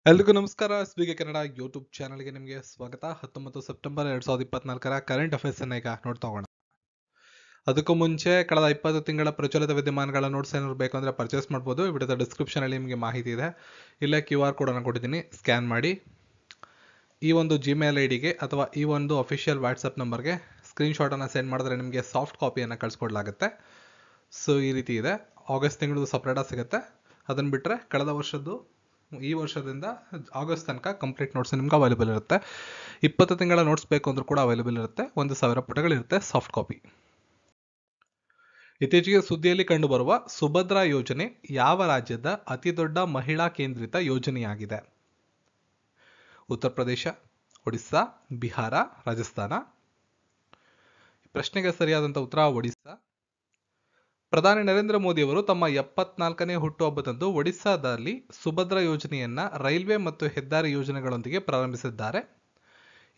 ಎಲ್ರಿಗೂ ನಮಸ್ಕಾರ. ಎಸ್ಬಿಕೆ ಕನ್ನಡ ಯೂಟ್ಯೂಬ್ ಚಾನಲ್ಗೆ ನಿಮಗೆ ಸ್ವಾಗತ. 19 ಸೆಪ್ಟೆಂಬರ್ 2024 ಕರೆಂಟ್ ಅಫೇರ್ಸ್ ಅನ್ನ ಈಗ ನೋಡ್ತಾ ಹೋಗೋಣ. ಅದಕ್ಕೂ ಮುಂಚೆ ಕಳೆದ 20 ತಿಂಗಳ ಪ್ರಚಲಿತ ವಿದ್ಯಮಾನಗಳ ನೋಟ್ಸ್ ಏನಾದ್ರು ಬೇಕು ಅಂದ್ರೆ ಪರ್ಚೇಸ್ ಮಾಡ್ಬೋದು. ಈ ವಿಡಿಯೋದ ಡಿಸ್ಕ್ರಿಪ್ಷನ್ ಅಲ್ಲಿ ನಿಮಗೆ ಮಾಹಿತಿ ಇದೆ. ಇಲ್ಲೇ QR ಕೋಡ್ ಅನ್ನು ಕೊಟ್ಟಿದ್ದೀನಿ, ಸ್ಕ್ಯಾನ್ ಮಾಡಿ ಈ ಒಂದು ಜಿಮೇಲ್ ಐಡಿಗೆ ಅಥವಾ ಈ ಒಂದು ಅಫಿಷಿಯಲ್ ವಾಟ್ಸಪ್ ನಂಬರ್ಗೆ ಸ್ಕ್ರೀನ್ಶಾಟ್ ಅನ್ನು ಸೆಂಡ್ ಮಾಡಿದ್ರೆ ನಿಮಗೆ ಸಾಫ್ಟ್ ಕಾಪಿಯನ್ನು ಕಳಿಸ್ಕೊಡ್ಲಾಗುತ್ತೆ. ಸೊ ಈ ರೀತಿ ಇದೆ. ಆಗಸ್ಟ್ ತಿಂಗಳದ್ದು ಸಪ್ರೇಟಾಗಿ ಸಿಗುತ್ತೆ. ಅದನ್ನು ಬಿಟ್ಟರೆ ಕಳೆದ ವರ್ಷದ್ದು ಈ ವರ್ಷದಿಂದ ಆಗಸ್ಟ್ ತನಕ ಕಂಪ್ಲೀಟ್ ನೋಟ್ಸ್ ನಿಮ್ಗೆ ಅವೈಲೇಬಲ್ ಇರುತ್ತೆ. 20 ತಿಂಗಳ ನೋಟ್ಸ್ ಬೇಕು ಅಂದ್ರೂ ಕೂಡ ಅವೈಲೇಬಲ್ ಇರುತ್ತೆ. 1000 ಪುಟಗಳಿರುತ್ತೆ ಸಾಫ್ಟ್ ಕಾಪಿ. ಇತ್ತೀಚೆಗೆ ಸುದ್ದಿಯಲ್ಲಿ ಕಂಡುಬರುವ ಸುಭದ್ರಾ ಯೋಜನೆ ಯಾವ ರಾಜ್ಯದ ಅತಿ ದೊಡ್ಡ ಮಹಿಳಾ ಕೇಂದ್ರಿತ ಯೋಜನೆಯಾಗಿದೆ? ಉತ್ತರ ಪ್ರದೇಶ, ಒಡಿಸ್ಸಾ, ಬಿಹಾರ, ರಾಜಸ್ಥಾನ. ಪ್ರಶ್ನೆಗೆ ಸರಿಯಾದಂಥ ಉತ್ತರ ಒಡಿಸ್ಸಾ. ಪ್ರಧಾನಿ ನರೇಂದ್ರ ಮೋದಿ ಅವರು ತಮ್ಮ 74ನೇ ಹುಟ್ಟುಹಬ್ಬದಂದು ಒಡಿಸ್ಸಾದಲ್ಲಿ ಸುಭದ್ರಾ ಯೋಜನೆಯನ್ನ ರೈಲ್ವೆ ಮತ್ತು ಹೆದ್ದಾರಿ ಯೋಜನೆಗಳೊಂದಿಗೆ ಪ್ರಾರಂಭಿಸಿದ್ದಾರೆ.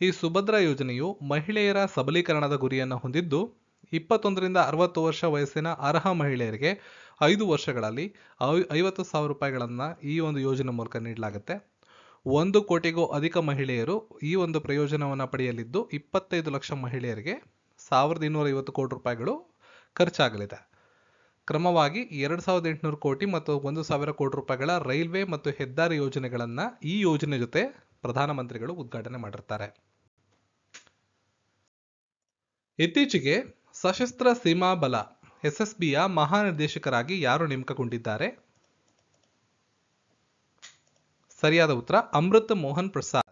ಈ ಸುಭದ್ರಾ ಯೋಜನೆಯು ಮಹಿಳೆಯರ ಸಬಲೀಕರಣದ ಗುರಿಯನ್ನು ಹೊಂದಿದ್ದು 21ರಿಂದ 60 ವರ್ಷ ವಯಸ್ಸಿನ ಅರ್ಹ ಮಹಿಳೆಯರಿಗೆ 5 ವರ್ಷಗಳಲ್ಲಿ 50,000 ರೂಪಾಯಿಗಳನ್ನು ಈ ಒಂದು ಯೋಜನೆ ಮೂಲಕ ನೀಡಲಾಗುತ್ತೆ. 1 ಕೋಟಿಗೂ ಅಧಿಕ ಮಹಿಳೆಯರು ಈ ಒಂದು ಪ್ರಯೋಜನವನ್ನು ಪಡೆಯಲಿದ್ದು 25 ಲಕ್ಷ ಮಹಿಳೆಯರಿಗೆ 1,250 ಕೋಟಿ ರೂಪಾಯಿಗಳು ಖರ್ಚಾಗಲಿದೆ. ಕ್ರಮವಾಗಿ 2,800 ಕೋಟಿ ಮತ್ತು 1,000 ಕೋಟಿ ರೂಪಾಯಿಗಳ ರೈಲ್ವೆ ಮತ್ತು ಹೆದ್ದಾರಿ ಯೋಜನೆಗಳನ್ನು ಈ ಯೋಜನೆ ಜೊತೆ ಪ್ರಧಾನಮಂತ್ರಿಗಳು ಉದ್ಘಾಟನೆ ಮಾಡಿರ್ತಾರೆ. ಇತ್ತೀಚೆಗೆ ಸಶಸ್ತ್ರ ಸೀಮಾ ಬಲ SSBಯ ಮಹಾನಿರ್ದೇಶಕರಾಗಿ ಯಾರು ನೇಮಕಗೊಂಡಿದ್ದಾರೆ? ಸರಿಯಾದ ಉತ್ತರ ಅಮೃತ್ ಮೋಹನ್ ಪ್ರಸಾದ್.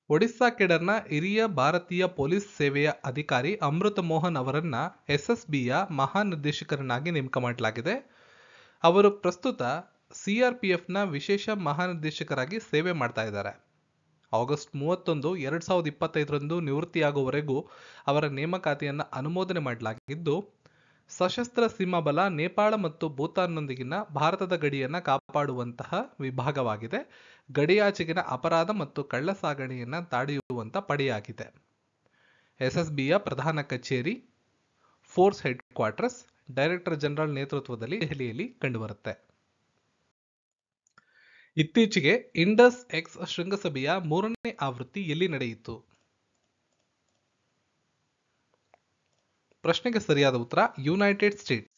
ಒಡಿಸ್ಸಾ ಕೇಡರ್ನ ಹಿರಿಯ ಭಾರತೀಯ ಪೊಲೀಸ್ ಸೇವೆಯ ಅಧಿಕಾರಿ ಅಮೃತ್ ಮೋಹನ್ ಅವರನ್ನ SSBಯ ಮಹಾನಿರ್ದೇಶಕರನ್ನಾಗಿ ನೇಮಕ ಮಾಡಲಾಗಿದೆ. ಅವರು ಪ್ರಸ್ತುತ CRPFನ ವಿಶೇಷ ಮಹಾನಿರ್ದೇಶಕರಾಗಿ ಸೇವೆ ಮಾಡ್ತಾ ಇದ್ದಾರೆ. ಆಗಸ್ಟ್ 31, 2025ರಂದು ನಿವೃತ್ತಿಯಾಗುವವರೆಗೂ ಅವರ ನೇಮಕಾತಿಯನ್ನು ಅನುಮೋದನೆ ಮಾಡಲಾಗಿದ್ದು, ಸಶಸ್ತ್ರ ಸೀಮಾ ಬಲ ನೇಪಾಳ ಮತ್ತು ಭೂತಾನ್ನೊಂದಿಗಿನ ಭಾರತದ ಗಡಿಯನ್ನು ಕಾಪಾಡುವಂತಹ ವಿಭಾಗವಾಗಿದೆ. ಗಡಿಯಾಚೆಗಿನ ಅಪರಾಧ ಮತ್ತು ಕಳ್ಳಸಾಗಣೆಯನ್ನು ತಡೆಯುವಂಥ ಪಡೆಯಾಗಿದೆ. SSBಯ ಪ್ರಧಾನ ಕಚೇರಿ, force head quarters, director general ನೇತೃತ್ವದಲ್ಲಿ ದೆಹಲಿಯಲ್ಲಿ ಕಂಡುಬರುತ್ತೆ. ಇತ್ತೀಚೆಗೆ ಇಂಡಸ್ ಎಕ್ಸ್ ಶೃಂಗಸಭೆಯ 3ನೇ ಆವೃತ್ತಿ ಎಲ್ಲಿ ನಡೆಯಿತು? ಪ್ರಶ್ನೆಗೆ ಸರಿಯಾದ ಉತ್ತರ ಯುನೈಟೆಡ್ ಸ್ಟೇಟ್ಸ್.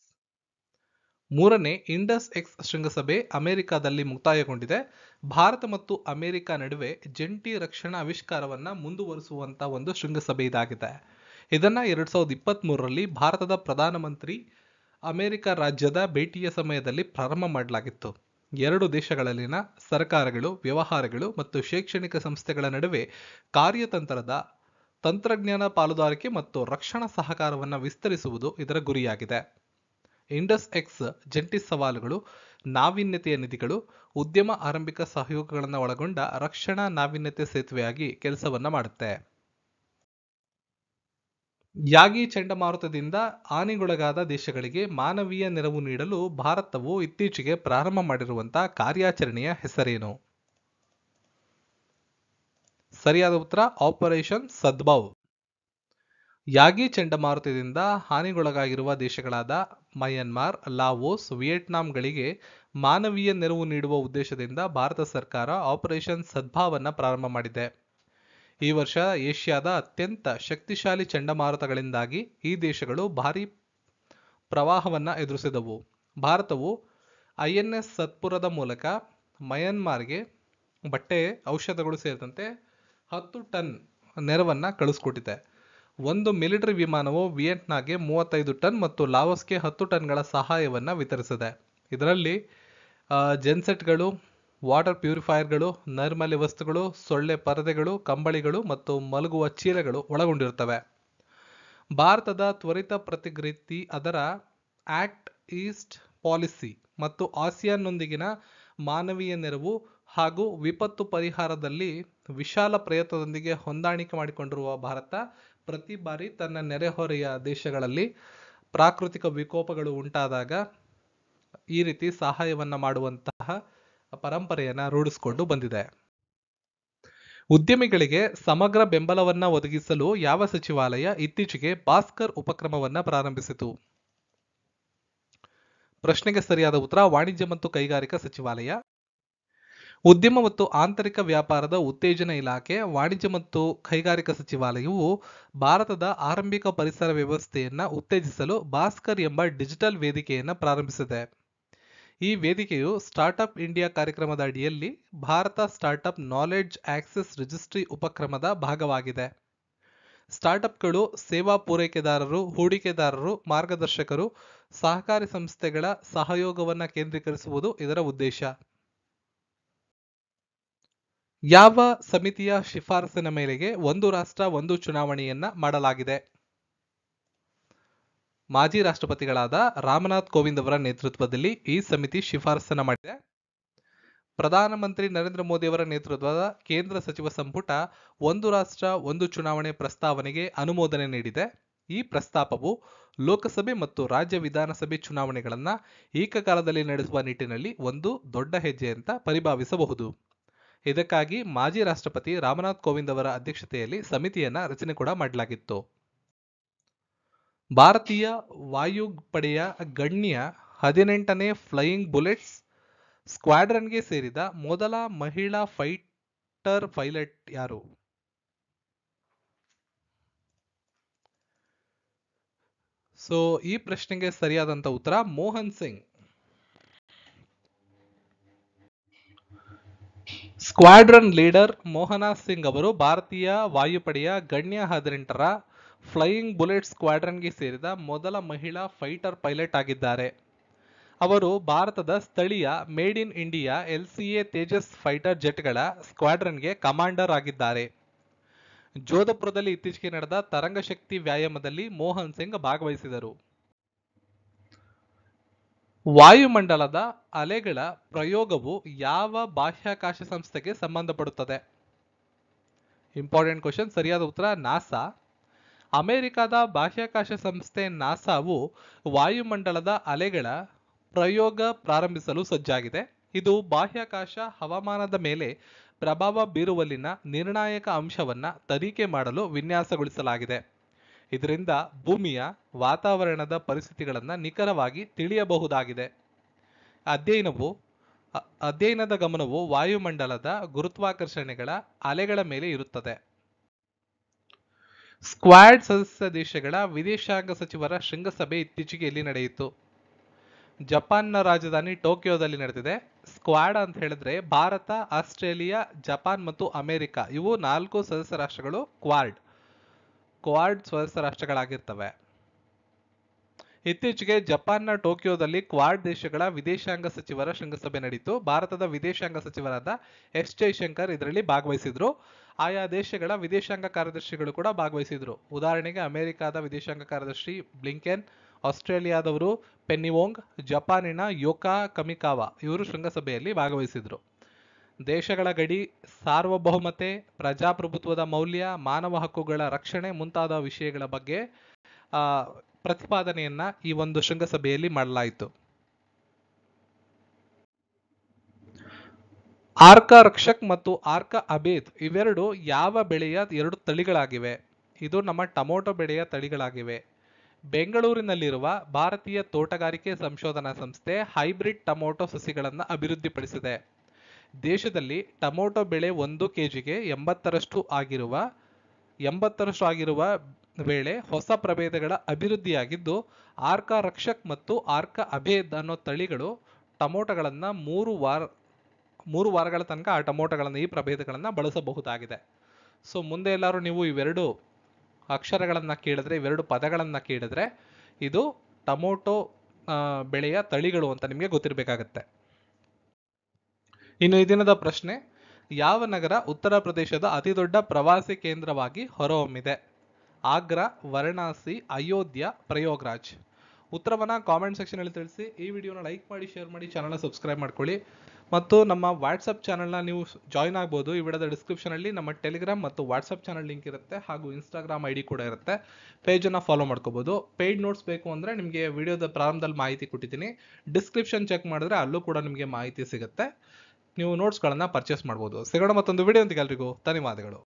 3ನೇ ಇಂಡಸ್ ಎಕ್ಸ್ ಶೃಂಗಸಭೆ ಅಮೆರಿಕಾದಲ್ಲಿ ಮುಕ್ತಾಯಗೊಂಡಿದೆ. ಭಾರತ ಮತ್ತು ಅಮೆರಿಕ ನಡುವೆ ಜಂಟಿ ರಕ್ಷಣಾ ಆವಿಷ್ಕಾರವನ್ನು ಮುಂದುವರಿಸುವಂತ ಒಂದು ಶೃಂಗಸಭೆ ಇದಾಗಿದೆ. ಇದನ್ನ 2023ರಲ್ಲಿ ಭಾರತದ ಪ್ರಧಾನಮಂತ್ರಿ ಅಮೆರಿಕ ರಾಜ್ಯದ ಭೇಟಿಯ ಸಮಯದಲ್ಲಿ ಪ್ರಾರಂಭ ಮಾಡಲಾಗಿತ್ತು. 2 ದೇಶಗಳಲ್ಲಿನ ಸರ್ಕಾರಗಳು, ವ್ಯವಹಾರಗಳು ಮತ್ತು ಶೈಕ್ಷಣಿಕ ಸಂಸ್ಥೆಗಳ ನಡುವೆ ಕಾರ್ಯತಂತ್ರದ ತಂತ್ರಜ್ಞಾನ ಪಾಲುದಾರಿಕೆ ಮತ್ತು ರಕ್ಷಣಾ ಸಹಕಾರವನ್ನು ವಿಸ್ತರಿಸುವುದು ಇದರ ಗುರಿಯಾಗಿದೆ. ಇಂಡಸ್ ಎಕ್ಸ್ ಜಂಟಿ ಸವಾಲುಗಳು, ನಾವೀನ್ಯತೆಯ ನಿಧಿಗಳು, ಉದ್ಯಮ ಆರಂಭಿಕ ಸಹಯೋಗಗಳನ್ನು ಒಳಗೊಂಡ ರಕ್ಷಣಾ ನಾವೀನ್ಯತೆ ಸೇತುವೆಯಾಗಿ ಕೆಲಸವನ್ನ ಮಾಡುತ್ತೆ. ಯಾಗಿ ಚಂಡಮಾರುತದಿಂದ ಹಾನಿಗೊಳಗಾದ ದೇಶಗಳಿಗೆ ಮಾನವೀಯ ನೆರವು ನೀಡಲು ಭಾರತವು ಇತ್ತೀಚೆಗೆ ಪ್ರಾರಂಭ ಮಾಡಿರುವಂತಹ ಕಾರ್ಯಾಚರಣೆಯ ಹೆಸರೇನು? ಸರಿಯಾದ ಉತ್ತರ ಆಪರೇಷನ್ ಸದ್ಭಾವ್. ಯಾಗಿ ಚಂಡಮಾರುತದಿಂದ ಹಾನಿಗೊಳಗಾಗಿರುವ ದೇಶಗಳಾದ ಮಯನ್ಮಾರ್, ಲಾವೋಸ್, ವಿಯೆಟ್ನಾಂಗಳಿಗೆ ಮಾನವೀಯ ನೆರವು ನೀಡುವ ಉದ್ದೇಶದಿಂದ ಭಾರತ ಸರ್ಕಾರ ಆಪರೇಷನ್ ಸದ್ಭಾವನ್ನ ಪ್ರಾರಂಭ ಮಾಡಿದೆ. ಈ ವರ್ಷ ಏಷ್ಯಾದ ಅತ್ಯಂತ ಶಕ್ತಿಶಾಲಿ ಚಂಡಮಾರುತಗಳಿಂದಾಗಿ ಈ ದೇಶಗಳು ಭಾರೀ ಪ್ರವಾಹವನ್ನು ಎದುರಿಸಿದವು. ಭಾರತವು INS ಸತ್ಪುರದ ಮೂಲಕ ಮಯನ್ಮಾರ್ಗೆ ಬಟ್ಟೆ, ಔಷಧಗಳು ಸೇರಿದಂತೆ 10 ಟನ್ ನೆರವನ್ನು ಕಳಿಸ್ಕೊಟ್ಟಿದೆ. 1 ಮಿಲಿಟರಿ ವಿಮಾನವು ವಿಯೆಟ್ನಾಂಗೆ 35 ಟನ್ ಮತ್ತು ಲಾವೋಸ್ಗೆ 10 ಟನ್ಗಳ ಸಹಾಯವನ್ನು ವಿತರಿಸಿದೆ. ಇದರಲ್ಲಿ ಜೆನ್ಸೆಟ್ಗಳು, ವಾಟರ್ ಪ್ಯೂರಿಫೈಯರ್ಗಳು, ನೈರ್ಮಲ್ಯ ವಸ್ತುಗಳು, ಸೊಳ್ಳೆ ಪರದೆಗಳು, ಕಂಬಳಿಗಳು ಮತ್ತು ಮಲಗುವ ಚೀಲಗಳು ಒಳಗೊಂಡಿರುತ್ತವೆ. ಭಾರತದ ತ್ವರಿತ ಪ್ರತಿಕ್ರಿಯೆ, ಅದರ ಆಕ್ಟ್ ಈಸ್ಟ್ ಪಾಲಿಸಿ ಮತ್ತು ಆಸಿಯಾನ್ನೊಂದಿಗಿನ ಮಾನವೀಯ ನೆರವು ಹಾಗೂ ವಿಪತ್ತು ಪರಿಹಾರದಲ್ಲಿ ವಿಶಾಲ ಪ್ರಯತ್ನದೊಂದಿಗೆ ಹೊಂದಾಣಿಕೆ ಮಾಡಿಕೊಂಡಿರುವ ಭಾರತ ಪ್ರತಿ ಬಾರಿ ತನ್ನ ನೆರೆಹೊರೆಯ ದೇಶಗಳಲ್ಲಿ ಪ್ರಾಕೃತಿಕ ವಿಕೋಪಗಳು ಉಂಟಾದಾಗ ಈ ರೀತಿ ಸಹಾಯವನ್ನು ಮಾಡುವಂತಹ ಪರಂಪರೆಯನ್ನು ರೂಢಿಸಿಕೊಂಡು ಬಂದಿದೆ. ಉದ್ಯಮಿಗಳಿಗೆ ಸಮಗ್ರ ಬೆಂಬಲವನ್ನು ಒದಗಿಸಲು ಯಾವ ಸಚಿವಾಲಯ ಇತ್ತೀಚೆಗೆ ಭಾಸ್ಕರ್ ಉಪಕ್ರಮವನ್ನು ಪ್ರಾರಂಭಿಸಿತು? ಪ್ರಶ್ನೆಗೆ ಸರಿಯಾದ ಉತ್ತರ ವಾಣಿಜ್ಯ ಮತ್ತು ಕೈಗಾರಿಕಾ ಸಚಿವಾಲಯ. ಉದ್ಯಮ ಮತ್ತು ಆಂತರಿಕ ವ್ಯಾಪಾರದ ಉತ್ತೇಜನ ಇಲಾಖೆ, ವಾಣಿಜ್ಯ ಮತ್ತು ಕೈಗಾರಿಕಾ ಸಚಿವಾಲಯವು ಭಾರತದ ಆರಂಭಿಕ ಪರಿಸರ ವ್ಯವಸ್ಥೆಯನ್ನು ಉತ್ತೇಜಿಸಲು ಭಾಸ್ಕರ್ ಎಂಬ ಡಿಜಿಟಲ್ ವೇದಿಕೆಯನ್ನು ಪ್ರಾರಂಭಿಸಿದೆ. ಈ ವೇದಿಕೆಯು ಸ್ಟಾರ್ಟ್ಅಪ್ ಇಂಡಿಯಾ ಕಾರ್ಯಕ್ರಮದ ಅಡಿಯಲ್ಲಿ Bharat startup knowledge access registry ಉಪಕ್ರಮದ ಭಾಗವಾಗಿದೆ. ಸ್ಟಾರ್ಟ್ಅಪ್ಗಳು, ಸೇವಾ ಪೂರೈಕೆದಾರರು, ಹೂಡಿಕೆದಾರರು, ಮಾರ್ಗದರ್ಶಕರು, ಸಹಕಾರಿ ಸಂಸ್ಥೆಗಳ ಸಹಯೋಗವನ್ನು ಕೇಂದ್ರೀಕರಿಸುವುದು ಇದರ ಉದ್ದೇಶ. ಯಾವ ಸಮಿತಿಯ ಶಿಫಾರಸಿನ ಮೇರೆಗೆ ಒಂದು ರಾಷ್ಟ್ರ ಒಂದು ಚುನಾವಣೆಯನ್ನ ಮಾಡಲಾಗಿದೆ? ಮಾಜಿ ರಾಷ್ಟ್ರಪತಿಗಳಾದ ರಾಮನಾಥ್ ಕೋವಿಂದ್ ಅವರ ನೇತೃತ್ವದಲ್ಲಿ ಈ ಸಮಿತಿ ಶಿಫಾರಸನ್ನ ಮಾಡಿದೆ. ಪ್ರಧಾನಮಂತ್ರಿ ನರೇಂದ್ರ ಮೋದಿ ಅವರ ನೇತೃತ್ವದ ಕೇಂದ್ರ ಸಚಿವ ಸಂಪುಟ ಒಂದು ರಾಷ್ಟ್ರ ಒಂದು ಚುನಾವಣೆ ಪ್ರಸ್ತಾವನೆಗೆ ಅನುಮೋದನೆ ನೀಡಿದೆ. ಈ ಪ್ರಸ್ತಾಪವು ಲೋಕಸಭೆ ಮತ್ತು ರಾಜ್ಯ ವಿಧಾನಸಭೆ ಚುನಾವಣೆಗಳನ್ನ ಏಕಕಾಲದಲ್ಲಿ ನಡೆಸುವ ನಿಟ್ಟಿನಲ್ಲಿ ಒಂದು ದೊಡ್ಡ ಹೆಜ್ಜೆ ಅಂತ ಪರಿಭಾವಿಸಬಹುದು. ಇದಕ್ಕಾಗಿ ಮಾಜಿ ರಾಷ್ಟ್ರಪತಿ ರಾಮನಾಥ್ ಕೋವಿಂದ್ ಅವರ ಅಧ್ಯಕ್ಷತೆಯಲ್ಲಿ ಸಮಿತಿಯನ್ನ ರಚನೆ ಕೂಡ ಮಾಡಲಾಗಿತ್ತು. ಭಾರತೀಯ ವಾಯುಪಡೆಯ ಗಣ್ಯ 18ನೇ ಫ್ಲೈಯಿಂಗ್ ಬುಲೆಟ್ಸ್ ಸ್ಕ್ವಾಡ್ರನ್ಗೆ ಸೇರಿದ ಮೊದಲ ಮಹಿಳಾ ಫೈಟರ್ ಪೈಲಟ್ ಯಾರು? ಸೊ ಈ ಪ್ರಶ್ನೆಗೆ ಸರಿಯಾದಂತ ಉತ್ತರ ಮೋಹನ್ ಸಿಂಗ್. ಸ್ಕ್ವಾಡ್ರನ್ ಲೀಡರ್ ಮೋಹನಾ ಸಿಂಗ್ ಅವರು ಭಾರತೀಯ ವಾಯುಪಡೆಯ ಗಣ್ಯ 18ರ ಫ್ಲೈಯಿಂಗ್ ಬುಲೆಟ್ ಸ್ಕ್ವಾಡ್ರನ್ಗೆ ಸೇರಿದ ಮೊದಲ ಮಹಿಳಾ ಫೈಟರ್ ಪೈಲಟ್ ಆಗಿದ್ದಾರೆ. ಅವರು ಭಾರತದ ಸ್ಥಳೀಯ made in India LCA Tejas fighter ಜೆಟ್ಗಳ ಸ್ಕ್ವಾಡ್ರನ್ಗೆ ಕಮಾಂಡರ್ ಆಗಿದ್ದಾರೆ. ಜೋಧಪುರದಲ್ಲಿ ಇತ್ತೀಚೆಗೆ ನಡೆದ ತರಂಗ ಶಕ್ತಿ ವ್ಯಾಯಾಮದಲ್ಲಿ ಮೋಹನ್ ಸಿಂಗ್ ಭಾಗವಹಿಸಿದರು. ವಾಯುಮಂಡಲದ ಅಲೆಗಳ ಪ್ರಯೋಗವು ಯಾವ ಬಾಹ್ಯಾಕಾಶ ಸಂಸ್ಥೆಗೆ ಸಂಬಂಧಪಡುತ್ತದೆ? Important question. ಸರಿಯಾದ ಉತ್ತರ ನಾಸಾ. ಅಮೆರಿಕದ ಬಾಹ್ಯಾಕಾಶ ಸಂಸ್ಥೆ ನಾಸಾವು ವಾಯುಮಂಡಲದ ಅಲೆಗಳ ಪ್ರಯೋಗ ಪ್ರಾರಂಭಿಸಲು ಸಜ್ಜಾಗಿದೆ. ಇದು ಬಾಹ್ಯಾಕಾಶ ಹವಾಮಾನದ ಮೇಲೆ ಪ್ರಭಾವ ಬೀರುವಲ್ಲಿನ ನಿರ್ಣಾಯಕ ಅಂಶವನ್ನ ತನಿಖೆ ಮಾಡಲು ವಿನ್ಯಾಸಗೊಳಿಸಲಾಗಿದೆ. ಇದರಿಂದ ಭೂಮಿಯ ವಾತಾವರಣದ ಪರಿಸ್ಥಿತಿಗಳನ್ನು ನಿಖರವಾಗಿ ತಿಳಿಯಬಹುದಾಗಿದೆ. ಅಧ್ಯಯನದ ಗಮನವು ವಾಯುಮಂಡಲದ ಗುರುತ್ವಾಕರ್ಷಣೆಗಳ ಅಲೆಗಳ ಮೇಲೆ ಇರುತ್ತದೆ. ಸ್ಕ್ವಾಡ್ ಸದಸ್ಯ ದೇಶಗಳ ವಿದೇಶಾಂಗ ಸಚಿವರ ಶೃಂಗಸಭೆ ಇತ್ತೀಚೆಗೆ ಎಲ್ಲಿ ನಡೆಯಿತು? ಜಪಾನ್ನ ರಾಜಧಾನಿ ಟೋಕಿಯೋದಲ್ಲಿ ನಡೆದಿದೆ. ಸ್ಕ್ವಾಡ್ ಅಂತ ಹೇಳಿದ್ರೆ ಭಾರತ, ಆಸ್ಟ್ರೇಲಿಯಾ, ಜಪಾನ್ ಮತ್ತು ಅಮೆರಿಕ ಇವು 4 ಸದಸ್ಯ ರಾಷ್ಟ್ರಗಳು ಕ್ವಾಡ್ ಸದಸ್ಯ ರಾಷ್ಟ್ರಗಳಾಗಿರ್ತವೆ. ಇತ್ತೀಚೆಗೆ ಜಪಾನ್ನ ಟೋಕಿಯೋದಲ್ಲಿ ಕ್ವಾಡ್ ದೇಶಗಳ ವಿದೇಶಾಂಗ ಸಚಿವರ ಶೃಂಗಸಭೆ ನಡೆಯಿತು. ಭಾರತದ ವಿದೇಶಾಂಗ ಸಚಿವರಾದ S ಜೈಶಂಕರ್ ಇದರಲ್ಲಿ ಭಾಗವಹಿಸಿದ್ರು. ಆಯಾ ದೇಶಗಳ ವಿದೇಶಾಂಗ ಕಾರ್ಯದರ್ಶಿಗಳು ಕೂಡ ಭಾಗವಹಿಸಿದ್ರು. ಉದಾಹರಣೆಗೆ ಅಮೆರಿಕದ ವಿದೇಶಾಂಗ ಕಾರ್ಯದರ್ಶಿ ಬ್ಲಿಂಕೆನ್, ಆಸ್ಟ್ರೇಲಿಯಾದವರು ಪೆನ್ನಿ ವೋಂಗ್, ಜಪಾನಿನ ಯೋಕಾ ಕಮಿಕಾವಾ ಇವರು ಶೃಂಗಸಭೆಯಲ್ಲಿ ಭಾಗವಹಿಸಿದ್ರು. ದೇಶಗಳ ಗಡಿ, ಸಾರ್ವಭೌಮತೆ, ಪ್ರಜಾಪ್ರಭುತ್ವದ ಮೌಲ್ಯ, ಮಾನವ ಹಕ್ಕುಗಳ ರಕ್ಷಣೆ ಮುಂತಾದ ವಿಷಯಗಳ ಬಗ್ಗೆ ಪ್ರತಿಪಾದನೆಯನ್ನ ಈ ಒಂದು ಶೃಂಗಸಭೆಯಲ್ಲಿ ಮಾಡಲಾಯಿತು. ಆರ್ಕಾ ರಕ್ಷಕ್ ಮತ್ತು ಆರ್ಕಾ ಅಬೇದ್ ಇವೆರಡು ಯಾವ ಬೆಳೆಯ 2 ತಳಿಗಳಾಗಿವೆ? ಇದು ನಮ್ಮ ಟೊಮೊಟೊ ಬೆಳೆಯ ತಳಿಗಳಾಗಿವೆ. ಬೆಂಗಳೂರಿನಲ್ಲಿರುವ ಭಾರತೀಯ ತೋಟಗಾರಿಕೆ ಸಂಶೋಧನಾ ಸಂಸ್ಥೆ ಹೈಬ್ರಿಡ್ ಟೊಮೊಟೊ ಸಸಿಗಳನ್ನು ಅಭಿವೃದ್ಧಿಪಡಿಸಿದೆ. ದೇಶದಲ್ಲಿ ಟೊಮೊಟೊ ಬೆಳೆ 1 ಕೆಜಿಗೆ 80ರಷ್ಟು ಆಗಿರುವ ವೇಳೆ ಹೊಸ ಪ್ರಭೇದಗಳ ಅಭಿವೃದ್ಧಿಯಾಗಿದ್ದು, ಆರ್ಕಾ ರಕ್ಷಕ್ ಮತ್ತು ಆರ್ಕಾ ಅಬೇದ್ ಅನ್ನೋ ತಳಿಗಳು ಟೊಮೊಟೊಗಳನ್ನ 3 ವಾರಗಳ ತನಕ ಆ ಟೊಮೊಟೊಗಳನ್ನ ಈ ಪ್ರಭೇದಗಳನ್ನ ಬಳಸಬಹುದಾಗಿದೆ. ಸೊ ಮುಂದೆ ಎಲ್ಲರೂ ನೀವು ಇವೆರಡು ಅಕ್ಷರಗಳನ್ನ ಕೇಳಿದ್ರೆ, ಇವೆರಡು ಪದಗಳನ್ನ ಕೇಳಿದ್ರೆ ಇದು ಟೊಮೊಟೊ ಬೆಳೆಯ ತಳಿಗಳು ಅಂತ ನಿಮಗೆ ಗೊತ್ತಿರಬೇಕಾಗತ್ತೆ. ಇನ್ನು ಈ ದಿನದ ಪ್ರಶ್ನೆ, ಯಾವ ನಗರ ಉತ್ತರ ಪ್ರದೇಶದ ಅತಿ ದೊಡ್ಡ ಪ್ರವಾಸಿ ಕೇಂದ್ರವಾಗಿ ಹೊರಹೊಮ್ಮಿದೆ? ಆಗ್ರಾ, ವಾರಣಾಸಿ, ಅಯೋಧ್ಯ, ಪ್ರಯಾಗ್ರಾಜ್. ಉತ್ತರವನ್ನ ಕಾಮೆಂಟ್ ಸೆಕ್ಷನ್ ಅಲ್ಲಿ ತಿಳಿಸಿ. ಈ ವಿಡಿಯೋನ ಲೈಕ್ ಮಾಡಿ, ಶೇರ್ ಮಾಡಿ, ಚಾನಲ್ನ ಸಬ್ಸ್ಕ್ರೈಬ್ ಮಾಡ್ಕೊಳ್ಳಿ. ಮತ್ತು ನಮ್ಮ ವಾಟ್ಸಪ್ ಚಾನಲ್ನ ನೀವು ಜಾಯ್ನ್ ಆಗ್ಬೋದು. ಈ ವಿಡಿಯೋದ ಡಿಸ್ಕ್ರಿಪ್ಷನ್ ಅಲ್ಲಿ ನಮ್ಮ ಟೆಲಿಗ್ರಾಮ್ ಮತ್ತು ವಾಟ್ಸಪ್ ಚಾನಲ್ ಲಿಂಕ್ ಇರುತ್ತೆ, ಹಾಗೂ ಇನ್ಸ್ಟಾಗ್ರಾಮ್ ID ಕೂಡ ಇರುತ್ತೆ. ಪೇಜನ್ನು ಫಾಲೋ ಮಾಡ್ಕೋಬಹುದು. ಪೇಯ್ಡ್ ನೋಟ್ಸ್ ಬೇಕು ಅಂದರೆ ನಿಮಗೆ ವಿಡಿಯೋದ ಪ್ರಾರಂಭದಲ್ಲಿ ಮಾಹಿತಿ ಕೊಟ್ಟಿದ್ದೀನಿ. ಡಿಸ್ಕ್ರಿಪ್ಷನ್ ಚೆಕ್ ಮಾಡಿದ್ರೆ ಅಲ್ಲೂ ಕೂಡ ನಿಮಗೆ ಮಾಹಿತಿ ಸಿಗುತ್ತೆ. ನೀವು ನೋಟ್ಸ್ಗಳನ್ನು ಪರ್ಚೇಸ್ ಮಾಡ್ಬೋದು. ಸಿಗೋಣ ಮತ್ತೊಂದು ವಿಡಿಯೋ. ಎಲ್ರಿಗೂ ಧನ್ಯವಾದಗಳು.